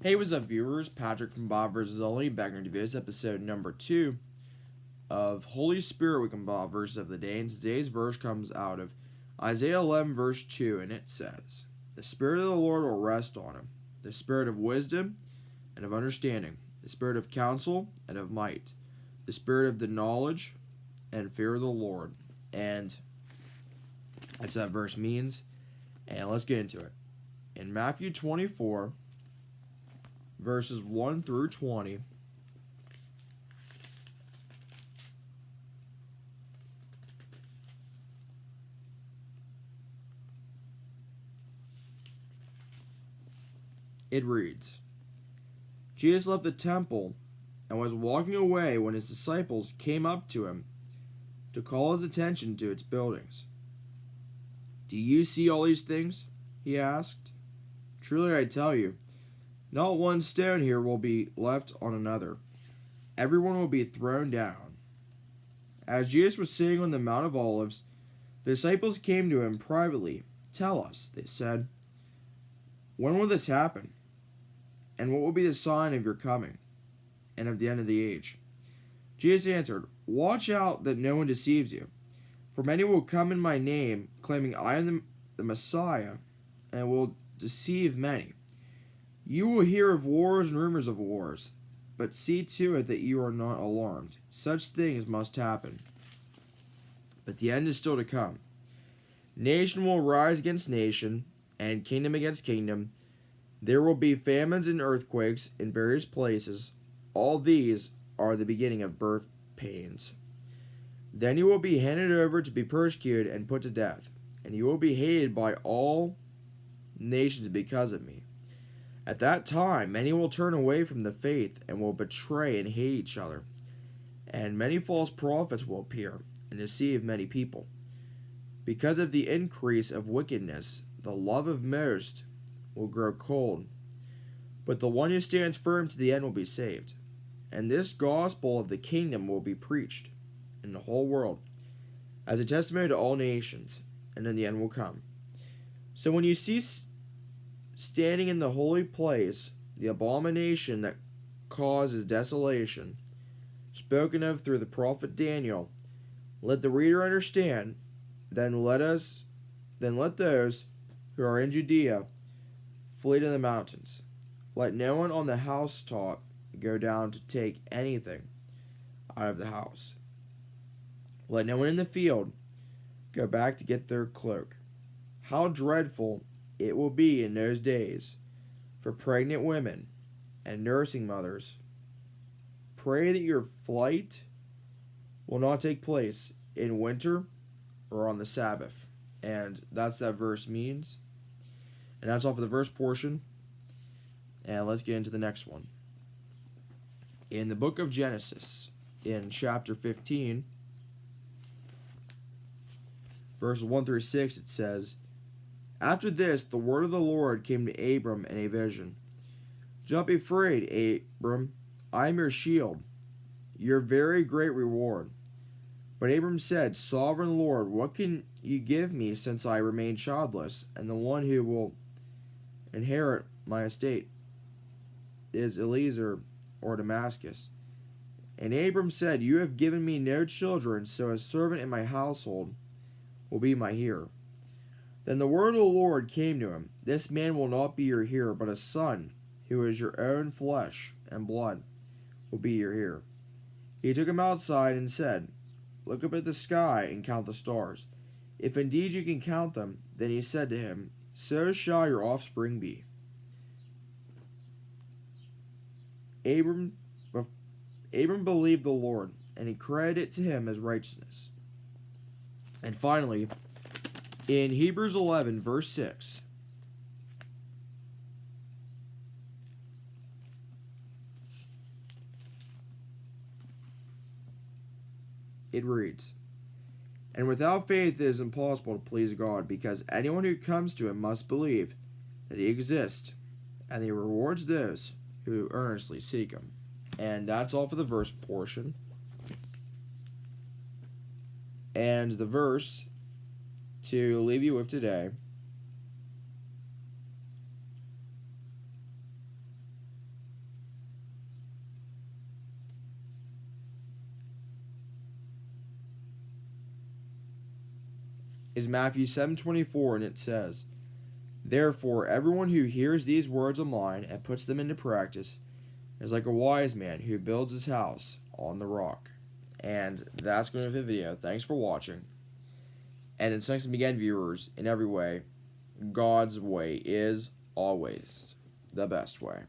Hey, what's up, viewers? Patrick from Bob vs. Only back in this episode number 2 of Holy Spirit Week and Bob verse of the day. And today's verse comes out of Isaiah 11, verse 2, and it says, "The Spirit of the Lord will rest on him, the Spirit of wisdom and of understanding, the Spirit of counsel and of might, the Spirit of the knowledge and fear of the Lord." And that's what that verse means. And let's get into it. In Matthew 24, verses 1 through 20, it reads, Jesus left the temple and was walking away when his disciples came up to him to call his attention to its buildings. "Do you see all these things?" he asked. "Truly I tell you, not one stone here will be left on another. Everyone will be thrown down." As Jesus was sitting on the Mount of Olives, the disciples came to him privately. "Tell us," they said, "when will this happen? And what will be the sign of your coming and of the end of the age?" Jesus answered, "Watch out that no one deceives you. For many will come in my name, claiming I am the Messiah, and will deceive many. You will hear of wars and rumors of wars, but see to it that you are not alarmed. Such things must happen, but the end is still to come. Nation will rise against nation, and kingdom against kingdom. There will be famines and earthquakes in various places. All these are the beginning of birth pains. Then you will be handed over to be persecuted and put to death, and you will be hated by all nations because of me. At that time, many will turn away from the faith and will betray and hate each other. And many false prophets will appear and deceive many people. Because of the increase of wickedness, the love of most will grow cold. But the one who stands firm to the end will be saved. And this gospel of the kingdom will be preached in the whole world as a testimony to all nations, and then the end will come. So when you see standing in the holy place the abomination that causes desolation, spoken of through the prophet Daniel, let the reader understand. Then let those who are in Judea flee to the mountains. Let no one on the housetop go down to take anything out of the house. Let no one in the field go back to get their cloak. How dreadful it will be in those days for pregnant women and nursing mothers. Pray that your flight will not take place in winter or on the Sabbath." And that's that verse means. And that's all for the verse portion. And let's get into the next one. In the book of Genesis, in chapter 15, verses 1 through 6, it says, "After this, the word of the Lord came to Abram in a vision. 'Do not be afraid, Abram. I am your shield, your very great reward.' But Abram said, 'Sovereign Lord, what can you give me since I remain childless, and the one who will inherit my estate is Eliezer or Damascus?' And Abram said, 'You have given me no children, so a servant in my household will be my heir.' Then the word of the Lord came to him, 'This man will not be your heir, but a son who is your own flesh and blood will be your heir.' He took him outside and said, 'Look up at the sky and count the stars. If indeed you can count them.' Then he said to him, 'So shall your offspring be.' Abram, Abram believed the Lord, and he credited it to him as righteousness." And finally, in Hebrews 11, verse 6, it reads, "And without faith it is impossible to please God, because anyone who comes to him must believe that he exists, and he rewards those who earnestly seek him." And that's all for the verse portion. And the verse to leave you with today is Matthew 7:24, and it says, "Therefore everyone who hears these words of mine and puts them into practice is like a wise man who builds his house on the rock." And that's going to be the video. Thanks for watching. And thanks again, viewers, in every way, God's way is always the best way.